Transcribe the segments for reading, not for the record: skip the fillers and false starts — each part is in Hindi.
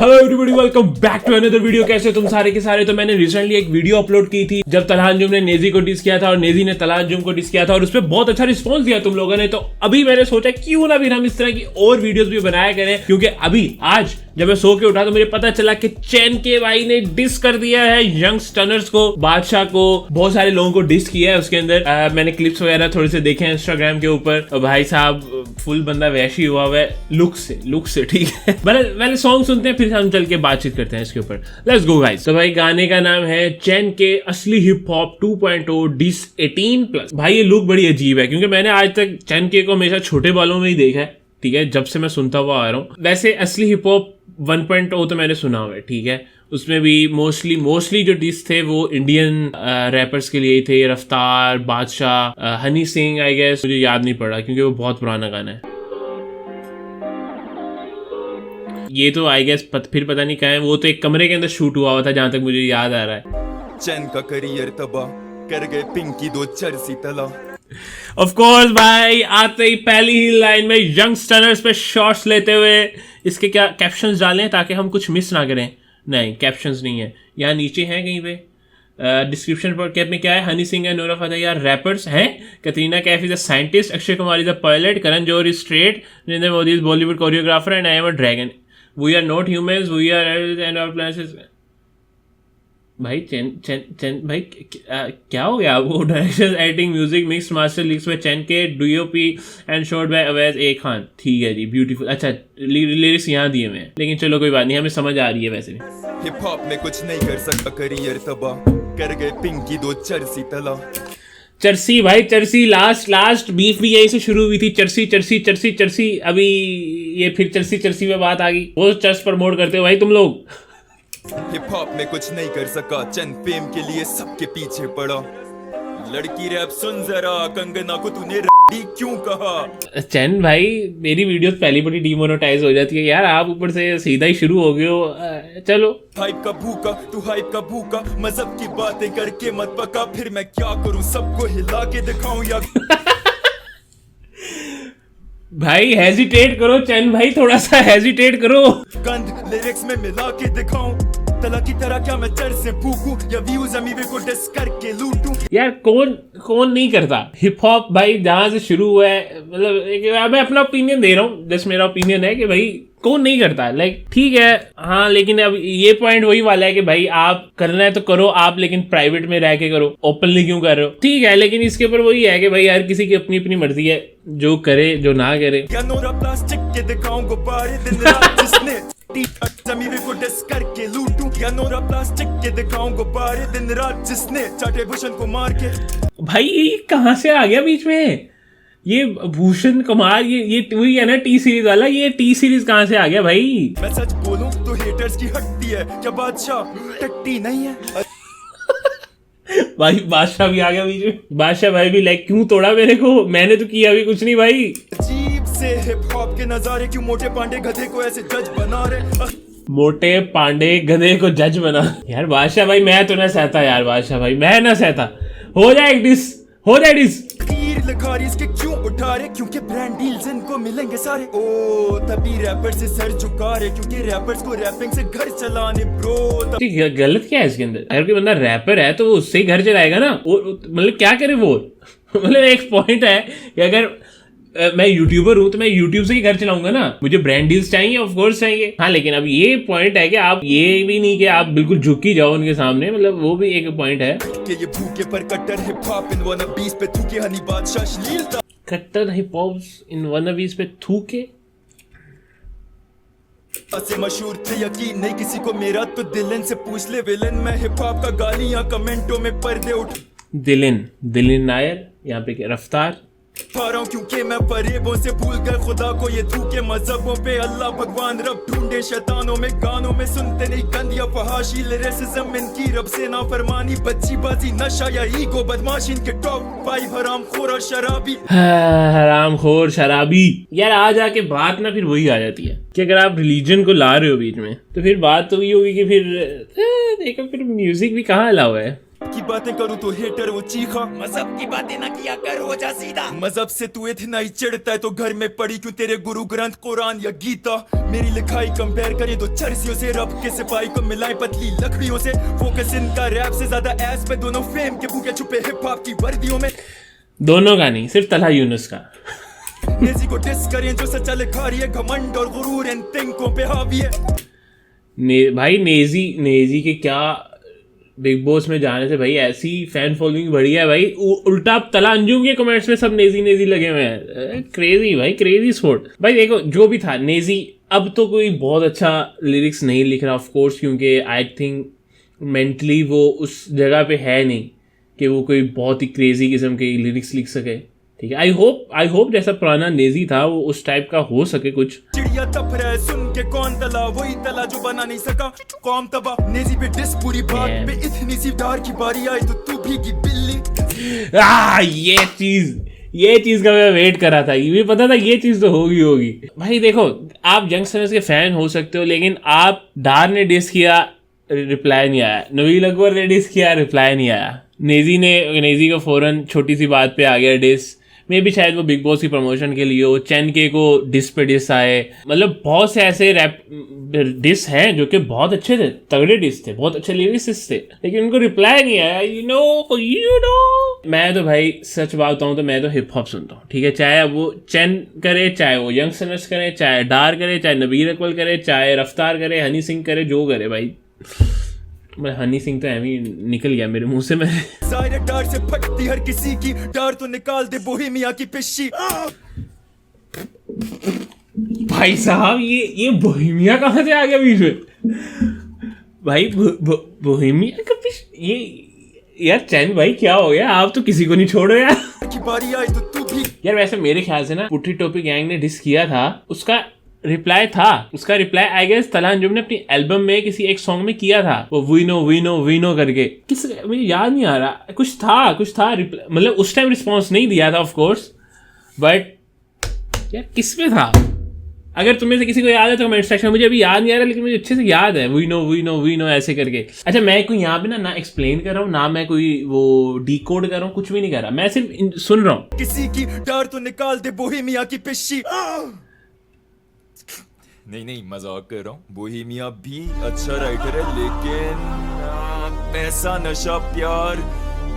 Hello everybody, welcome back to another video. कैसे तुम सारे के सारे। तो मैंने रिसेंटली एक वीडियो अपलोड की थी जब तलहा अंजुम ने नेजी को डिस किया था और नेजी ने तलहा अंजुम को डिस किया था और उसपे बहुत अच्छा रिस्पांस दिया तुम लोगों ने। तो अभी मैंने सोचा क्यों ना फिर हम इस तरह की और वीडियोस भी बनाया करें, क्योंकि अभी आज जब मैं सो के उठा तो मुझे पता चला कि चैन के भाई ने डिस कर दिया है यंगस्टर्स को, बादशाह को, बहुत सारे लोगों को डिस किया है। उसके अंदर मैंने क्लिप्स वगैरह थोड़े से देखे हैं इंस्टाग्राम के ऊपर। भाई साहब फुल बंदा वैशी हुआ है लुक से ठीक है। पहले सॉन्ग सुनते हैं फिर हम चल के बातचीत करते हैं इसके ऊपर। Let's go guys. तो भाई गाने का नाम है चैन के असली हिप हॉप 2.0 डिस 18+। भाई ये लुक बड़ी अजीब है क्योंकि मैंने आज तक चैन के को हमेशा छोटे बालों में ही देखा है, ठीक है, जब से मैं सुनता हुआ आ रहा हूँ। वैसे असली हिप हॉप 1.0 तो मैंने सुना हुआ है, ठीक है, उसमें भी मोस्टली जो डिस थे वो इंडियन रैपर्स के लिए ही थे। रफ्तार, बादशाह, हनी सिंह, आई गेस, मुझे याद नहीं पड़ा क्योंकि वो बहुत पुराना गाना है। ये तो आई गेस फिर पता नहीं कहाँ है। वो तो एक कमरे के अंदर शूट हुआ था जहां तक मुझे याद आ रहा है। चैन का करियर तबाह कर गए पिंकी दो चरसी तला। ऑफ कोर्स भाई, आते ही पहली ही लाइन में यंगस्टर्स पे शॉट्स लेते हुए इसके क्या कैप्शंस डालें ताकि हम कुछ मिस ना करें। नहीं, कैप्शंस नहीं है, यहाँ नीचे हैं कहीं पे। डिस्क्रिप्शन पर कैप में क्या है? हनी सिंह एंड नूरा फतेही यार रैपर्स हैं। Katrina Kaif is a scientist, Akshay Kumar is a pilot, Karan Johar is straight, Narendra Modi is Bollywood choreographer and I am a dragon. We are not humans, we are and our planet. भाई चैन भाई क्या हो गया? वो direction, editing, music, mix master lyrics में चैन के, DOP and shot by Awaiz A Khan. ठीक है जी, ब्यूटीफुल। अच्छा लिरिक्स यहाँ दिए हुए हैं, लेकिन चलो कोई बात नहीं, हमें समझ आ रही है। वैसे भी हिप हॉप में कुछ नहीं कर सकता करियर तबाह कर गए पिंकी दो चरसी तला। चर्सी भाई, चर्सी लास्ट बीफ भी यहीं से शुरू हुई थी। चर्सी अभी ये फिर चर्सी में बात आ गई। वो चर्च प्रमोट करते हो भाई तुम लोग। हिप हॉप में कुछ नहीं कर सका, चंद फेम के लिए सबके पीछे पड़ा। लड़की रैप सुन जरा, कंगना को तूने रड्डी क्यों कहा? चैन भाई मेरी वीडियोस पहली बड़ी डीमोनेटाइज हो जाती है यार, आप ऊपर से सीधा ही शुरू हो गए हो। चलो हाइप का भूखा तू, हाइप का भूखा, मजहब की बातें करके मत पका। फिर मैं क्या करूं, सबको हिला के दिखाऊं या भाई हेजिटेट करो चैन भाई, थोड़ा सा हेजिटेट करो। गंद लिरिक्स में मिला के दिखाऊं, तला की तरह क्या मैं चर से फूकूं या व्यूज अमीवे को डिस करके लूटूं। यार कौन नहीं करता हिप हॉप भाई, जहां से शुरू हुआ है। मतलब मैं अपना ओपिनियन दे रहा हूँ, जस्ट मेरा ओपिनियन है कि भाई कौन नहीं करता। लाइक ठीक है, हाँ, लेकिन अब ये पॉइंट वही वाला है कि भाई आप करना है तो करो आप, लेकिन प्राइवेट में रह के करो, ओपनली क्यों कर रहे हो? ठीक है, लेकिन इसके ऊपर वही है कि भाई हर किसी की अपनी अपनी मर्जी है, जो करे जो ना करे। क्या नोरा प्लास्टिक के दिखाऊं गुब्बारे दिन रात जिसने जमीरे को डिस करके लूटूं, या नोरा प्लास्टिक के दिखाऊं गुब्बारे दिन रात जिसने चाटे भूषण को मार के। भाई ये कहाँ से आ गया बीच में ये भूषण कुमार? ये वही है ना टी सीरीज वाला, ये टी सीरीज कहाँ से आ गया भाई? मैं सच बोलूं तो हेटर्स की हट्टी है, क्या बादशाह टट्टी नहीं है? भाई बादशाह भी आ गया बीच में। बादशाह भाई भी लाइक क्यों तोड़ा मेरे को? मैंने तो किया भी कुछ नहीं भाई। अजीब से हिप हॉप के नजारे, क्यों मोटे पांडे गधे को ऐसे जज बना रहे? मोटे पांडे गधे को जज बना। यार बादशाह भाई मैं तो ना सहता यार, बादशाह भाई मैं ना सहता। हो जाए डिस। तीर लिखारी इसके क्यों उठा रहे? क्योंकि ब्रांड डील्स इनको मिलेंगे सारे। ओ तभी रैपर से सर झुका रहे, क्योंकि रैपर्स को रैपिंग से घर चलाने ब्रो। गलत क्या है इसके अंदर? अगर कोई बंदा रैपर है तो वो उससे ही घर चलाएगा ना। मतलब क्या करे वो? मतलब एक पॉइंट है कि अगर मैं यूट्यूबर हूं तो मैं यूट्यूब से ही घर चलाऊंगा ना। मुझे ब्रांड डील्स चाहिए, ऑफ कोर्स चाहिए, हाँ, लेकिन अब ये पॉइंट है कि आप ये भी नहीं कि आप बिल्कुल झुक ही जाओ उनके सामने। मतलब वो भी एक पॉइंट है कि ये भूखे पर कट्टर हिप हॉप इन वनबीस पे थूके, हनी बादशाह अश्लीलता। कट्टर हिप हॉप इन वनबीस पे थूके से मशहूर थे, यकीन नहीं किसी को मेरा, तो दिलन से पूछ ले विलन। मैं हिप हॉप का गालियां कमेंटों में पर्दे उठ। दिलिन नायर, यहाँ पे क्या रफ्तार पा रहा हूं क्योंकि मैं फरेबों से भूल गए खुदा को। ये थूके मजहबों पे अल्लाह भगवान रब ढूंढे शैतानों में, गानों में सुनते नहीं गंद या फहाशी। लिरिसिज्म इनकी रब से नाफरमानी, बच्ची बाजी, नशा या ईगो, बदमाशी इनके टॉप 5 हरामखोर और शराबी। हरामखोर शराबी। यार आ जाके बात ना फिर वही आ जाती है कि अगर आप रिलीजन को ला रहे हो बीच में तो फिर बात तो ये होगी कि फिर देखो फिर म्यूजिक भी कहाँ अलाउ है। की बातें करूं तो हेटर वो चीखा, मजहब की बातें ना किया कर हो जा सीधा। मजहब से तू इतना ही चिढ़ता है तो घर में पड़ी क्यों तेरे गुरु ग्रंथ कुरान या गीता। मेरी लिखाई कंपेयर करें तो चर्सियों से, रब के सिपाही को मिलाएं पतली लकड़ियों से। फोकस इनका रैप से ज्यादा एस पे, दोनों फेम के भूखे छुपे हिप हॉप की वर्दियों में। दोनों का नहीं, सिर्फ तलहा यूनुस का। नेजी को डिस करें जो सच्चा लिखा रही है, घमंड और गुरूर इन तिंकों पे हावी है। भाई नेजी के क्या बिग बॉस में जाने से भाई ऐसी फैन फॉलोइंग बढ़ी है भाई। उल्टा तला अंजुम के कमेंट्स में सब नेजी लगे हुए हैं। क्रेजी भाई, क्रेजी स्पोर्ट भाई। देखो जो भी था, नेजी अब तो कोई बहुत अच्छा लिरिक्स नहीं लिख रहा ऑफ कोर्स, क्योंकि आई थिंक मेंटली वो उस जगह पे है नहीं कि वो कोई बहुत ही क्रेजी किस्म के लिरिक्स लिख सके। ठीक है, आई होप जैसा पुराना नेजी था वो उस टाइप का हो सके कुछ। चिड़िया तप रहा है सुन के कौन तला, वही तला जो बना नहीं सका कौम तबा। नेजी पे डिस पूरी बात पे, इतनी सी डार की बारी आई तो तू भीगी बिल्ली। ये चीज का मैं वेट कर रहा था, ये पता था ये चीज तो होगी भाई। देखो आप यंगस्टर्स के फैन हो सकते हो, लेकिन आप डार ने डिस किया, रिप्लाई नहीं आया। नवील अकबर ने डिस किया, रिप्लाई नहीं आया। नेजी को फौरन छोटी सी बात पे आ गया डिस। मे भी शायद वो बिग बॉस की प्रमोशन के लिए हो। चैन के को डिस पे डिस आए। मतलब बहुत से ऐसे रैप डिस हैं जो कि बहुत अच्छे थे, तगड़े डिस थे, बहुत अच्छे लिरिसिस्ट थे, लेकिन उनको रिप्लाई नहीं आया। यू नो मैं तो भाई सच बात बताऊं तो मैं तो हिप हॉप सुनता हूँ। ठीक है, चाहे वो चैन करे, चाहे वो यंगस्टर्स करे, चाहे डार करे, चाहे नबीर अकबर करे, चाहे रफ्तार करे, हनी सिंह करे, जो करे भाई। हनी सिंह तो एमी निकल गया मेरे मुंह से। सारे डार से फटती हर किसी की डार, तो निकाल दे बोहेमिया की पिच्ची। भाई साहब ये बोहेमिया कहाँ से आ गया बीच में भाई? बोहेमिया का ये यार चैन भाई क्या हो गया? आप तो किसी को नहीं छोड़ रहे यार। की बारी आई तो तू भी यार। वैसे मेरे ख्याल से ना पुट्टी टोपी गैंग ने डिस किया था, उसका reply I guess Talha Anjum ने अपनी एल्बम में किसी एक सॉन्ग में किया था, वो वी नो करके। किस मुझे याद नहीं आ रहा, कुछ था मतलब उस टाइम रिस्पॉन्स नहीं दिया था ऑफ कोर्स, बट यार किस में था? अगर तुम्हें से किसी को याद है तो कमेंट सेक्शन में। मुझे अभी याद नहीं आ रहा, लेकिन मुझे अच्छे से याद है वी नो ऐसे करके। अच्छा, मैं कोई यहाँ पे ना एक्सप्लेन कर रहा हूँ, ना मैं कोई वो डिकोड कर रहा हूँ, कुछ भी नहीं कर रहा, मैं सिर्फ सुन रहा हूँ। किसी की डार तो निकाल दे बोहेमिया की पिच्ची। नहीं मजाक कर रहा हूँ। बोहेमिया भी अच्छा राइटर है, लेकिन पैसा नशा प्यार,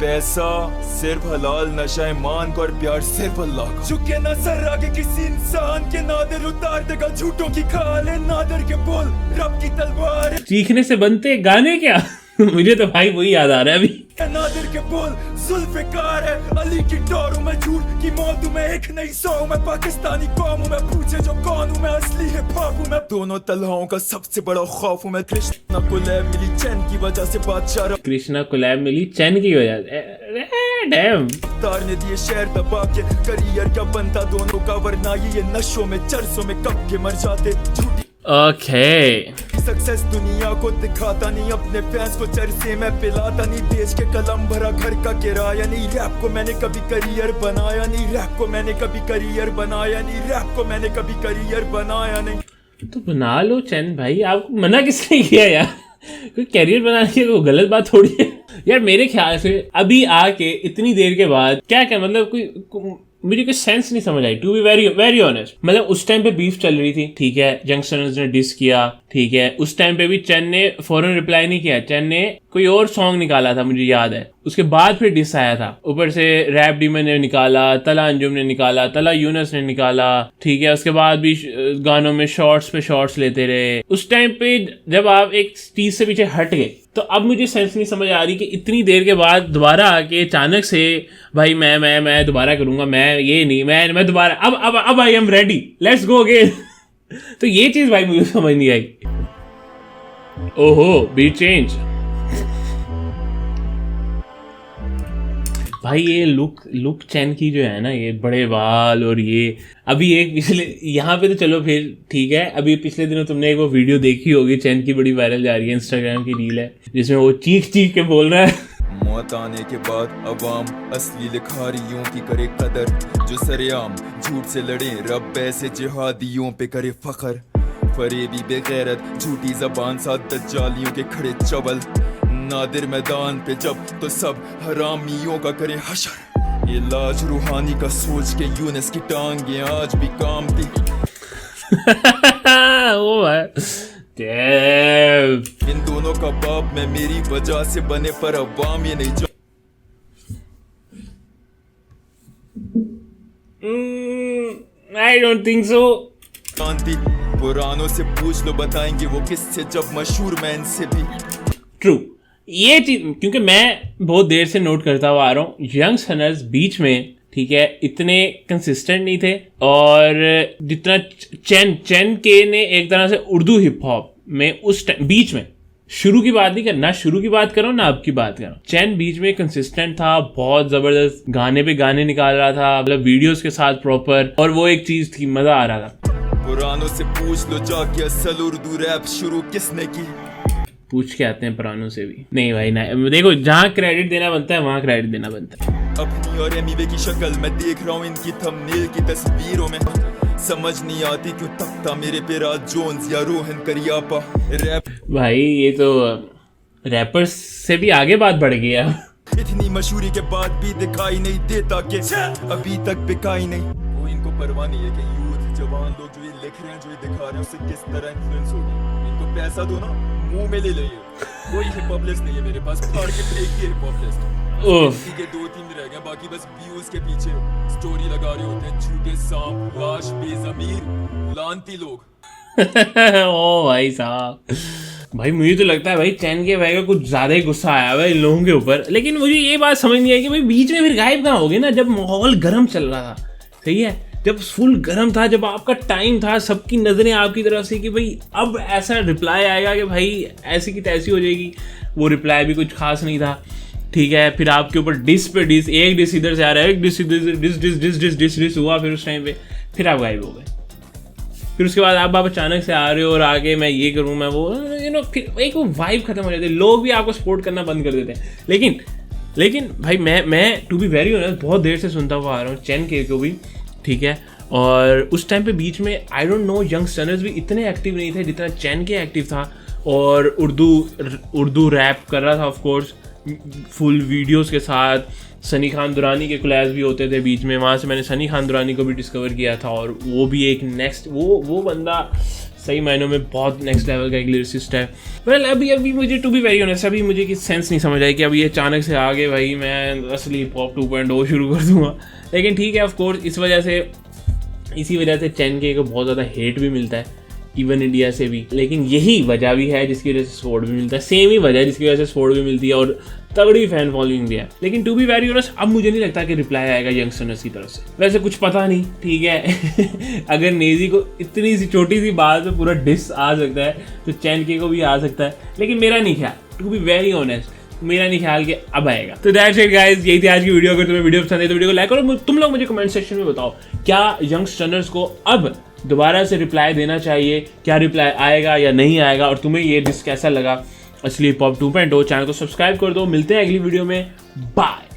पैसा सिर्फ हलाल, नशा ईमान को और प्यार सिर्फ अल्लाह का। झुके ना सर आगे किसी इंसान के, नादर उतार देगा झूठों की खाल है, नादर के बोल रब की तलवार। चीखने से बनते गाने क्या? मुझे तो भाई वही याद आ रहा है अभी। नादिर के बोल जुल्फिकार है, अली की डोर में झूठ की मौत हूँ मैं, एक नहीं सौ मैं, पाकिस्तानी कौम हूँ मैं, पूछे जो कौन हूँ मैं, असली हिप हॉप हूँ मैं, दोनों तलहाओं का सबसे बड़ा खौफ हूँ मैं। कृष्णा कोलैब मिली चैन की वजह से बादशाह, कृष्णा कोलैब मिली चैन की वजह से। डैम तार ने दिए शहर दबा के, करियर क्या बनता दोनों का, वरना ये नशों में चरसों में कब के मर जाते। झूठी ओके सक्सेस दुनिया को दिखाता नहीं, अपने फैंस को चरसे में पिलाता नहीं, बेच के कलम भरा घर का किराया नहीं। रैप को मैंने कभी करियर बनाया नहीं, रैप को मैंने कभी करियर बनाया नहीं, रैप को मैंने कभी करियर बनाया नहीं। तो बना लो चैन भाई, आपको मना किसने किया यार? कोई कैरियर बनाने की वो गलत बात थोड़ी है यार। मेरे ख्याल से अभी आके इतनी देर के बाद क्या मतलब कोई मुझे कोई सेंस नहीं समझ आई, टू बी वेरी ऑनेस्ट। मतलब उस टाइम पे बीफ चल रही थी, ठीक है, यंगस्टर्स ने डिस किया, ठीक है, उस टाइम पे भी चैन ने फौरन रिप्लाई नहीं किया, चैन ने कोई और सॉन्ग निकाला था मुझे याद है, उसके बाद फिर डिस आया था। ऊपर से रैप डीमन ने निकाला, तलहा अंजुम ने निकाला, तलहा यूनुस ने निकाला, ठीक है, उसके बाद भी गानों में शॉर्ट्स पे शॉर्ट्स लेते रहे। उस टाइम पे जब आप एक चीज से पीछे हट गए, तो अब मुझे सेंस नहीं समझ आ रही कि इतनी देर के बाद दोबारा आके अचानक से भाई मैं दोबारा करूंगा, मैं ये नहीं, मैं दोबारा अब I am ready, let's go again. तो ये चीज भाई मुझे समझ नहीं आई। ओहो, बीट चेंज भाई। ये लुक चैन की जो है ना, ये बड़े बाल और ये अभी एक पिछले यहाँ पे तो चलो फिर ठीक है, अभी पिछले दिनों तुमने एक वो वीडियो देखी होगी चैन की, बड़ी वायरल जा रही है, इंस्टाग्राम की रील है जिसमें वो चीख के बोल रहा है, मौत आने के बाद अवाम असली लिखारियों की करे कदर, जो सरेआम झूठ से लड़े, रब ऐसे जिहादियों पे करे फखर, फरेबी बेगैरत झूठी जबान साथ दज्जालियों के खड़े चवल, नादिर मैदान पे जब तो सब हरामियों का करे हशर। इलाज रूहानी का सोच के यूनिस की टांगे आज भी काम थी। ओ भाई इन दोनों का बाप मैं मेरी वजह से बने पर अवाम ये नहीं आई डोंट थिंक सो। जानती। पुरानों से पूछ लो बताएंगे वो किससे जब मशहूर मैं इनसे भी। ट्रू, ये चीज क्योंकि मैं बहुत देर से नोट करता हुआ आ रहा हूँ, यंग सनर्स बीच में ठीक है इतने कंसिस्टेंट नहीं थे, और जितना चैन के ने एक तरह से उर्दू हिप हॉप में उस बीच में शुरू की बात नहीं करना, शुरू की बात करो ना अब की बात करो, चैन बीच में कंसिस्टेंट था, बहुत जबरदस्त गाने पे गाने निकाल रहा था, मतलब वीडियोस के साथ प्रॉपर, और वो एक चीज थी, मजा आ रहा था। पुरानों से पूछ लो जाके असल उर्दू रैप शुरू किसने की। पूछ के आते हैं पुरानों से भी। नहीं भाई ना, देखो जहाँ क्रेडिट देना बनता है वहाँ क्रेडिट देना बनता है। अपनी और एमीवे की शक्ल मैं देख रहा हूँ इनकी थंबनेल की तस्वीरों में, समझ नहीं आती क्यों तकता मेरे पे राज जोन्स या रोहन करियापा। रैप भाई ये तो रैपर्स से भी आगे बात बढ़ गई है। इतनी मशहूरी के बाद भी दिखाई नहीं देता कि अभी तक बिकाई नहीं। वो इनको परवाह नहीं है कि यूथ जवान लोग जो ये लिख रहे हैं जो ये दिखा रहे हैं उससे किस तरह इन्फ्लुएंस होगी। इनको पैसा दो ना, मुंह में ले लेंगे। कोई हिप हॉप लिस्ट नहीं है मेरे पास, फाड़ के फेंक के हिप हॉप लिस्ट। के 2-3 रह गए, बाकी बस व्यूज के पीछे स्टोरी लगा रहे होते हैं झूठे सांप लाश बेज़मीर लानती लोग। ओ भाई साहब, भाई मुझे तो लगता है भाई चैन के भाई का कुछ ज्यादा ही गुस्सा आया हुआ है इन लोगों के ऊपर। लेकिन मुझे ये बात समझ नहीं आई कि भाई बीच में फिर गायब कहाँ हो गए ना, जब माहौल गर्म चल रहा था, सही है, जब फुल गर्म था, जब आपका टाइम था, सबकी नजरें आपकी तरफ से कि भाई अब ऐसा रिप्लाई आएगा कि भाई ऐसी की तैसी हो जाएगी, वो रिप्लाई भी कुछ खास नहीं था, ठीक है। फिर आपके ऊपर डिस पे डिस, एक डिस इधर से आ रहा है, एक डिस इधर, डिस हुआ, फिर उस टाइम पे फिर आप गायब हो गए। फिर उसके बाद आप अचानक से आ रहे हो और आगे मैं ये करूँ मैं वो, फिर एक वो वाइब खत्म हो जाती है, लोग भी आपको सपोर्ट करना बंद कर देते हैं। लेकिन भाई मैं टू बी वेरी ऑनेस्ट बहुत देर से सुनता हुआ आ रहा हूँ चैन के को भी, ठीक है। और उस टाइम पे बीच में आई डोंट नो यंगस्टर्स भी इतने एक्टिव नहीं थे जितना चैन के एक्टिव था, और उर्दू रैप कर रहा था ऑफ कोर्स, फुल वीडियोस के साथ। सनी खान दुरानी के कोलैब्स भी होते थे बीच में, वहाँ से मैंने सनी खान दुरानी को भी डिस्कवर किया था, और वो भी एक नेक्स्ट वो बंदा सही मायनों में बहुत नेक्स्ट लेवल का एक लिरिसिस्ट है। वेल अभी मुझे टू बी वेरी ऑनेस्ट अभी मुझे किसी सेंस नहीं समझ आई कि अभी ये अचानक से आगे भाई मैं असली पॉप 2.0 शुरू कर दूंगा। लेकिन ठीक है, ऑफ कोर्स इसी वजह से चैन के को बहुत ज़्यादा हेट भी मिलता है इवन इंडिया से भी, लेकिन यही वजह भी है जिसकी वजह से सपोर्ट भी मिलता है, सेम ही वजह जिसकी वजह से सपोर्ट भी मिलती है और तगड़ी फैन फॉलोइंग भी है। लेकिन टू बी वेरी ऑनेस्ट अब मुझे नहीं लगता कि रिप्लाई आएगा यंगस्टर्स की तरफ से, वैसे कुछ पता नहीं, ठीक है। अगर नेजी को इतनी सी छोटी सी बात में पूरा डिस आ सकता है तो चैन के को भी आ सकता है, लेकिन मेरा नहीं ख्याल, टू बी वेरी ऑनेस्ट मेरा नहीं ख्याल कि अब आएगा। तो दैट्स इट गाइस, यही थी आज की वीडियो। अगर तुम्हें वीडियो पसंद है तो वीडियो को लाइक करो। तुम लोग मुझे कमेंट सेक्शन में बताओ क्या यंगस्टर्स को अब दोबारा से रिप्लाई देना चाहिए, क्या रिप्लाई आएगा या नहीं आएगा, और तुम्हें ये डिस कैसा लगा असली पॉप 2.0। चैनल को सब्सक्राइब कर दो। मिलते हैं अगली वीडियो में, बाय।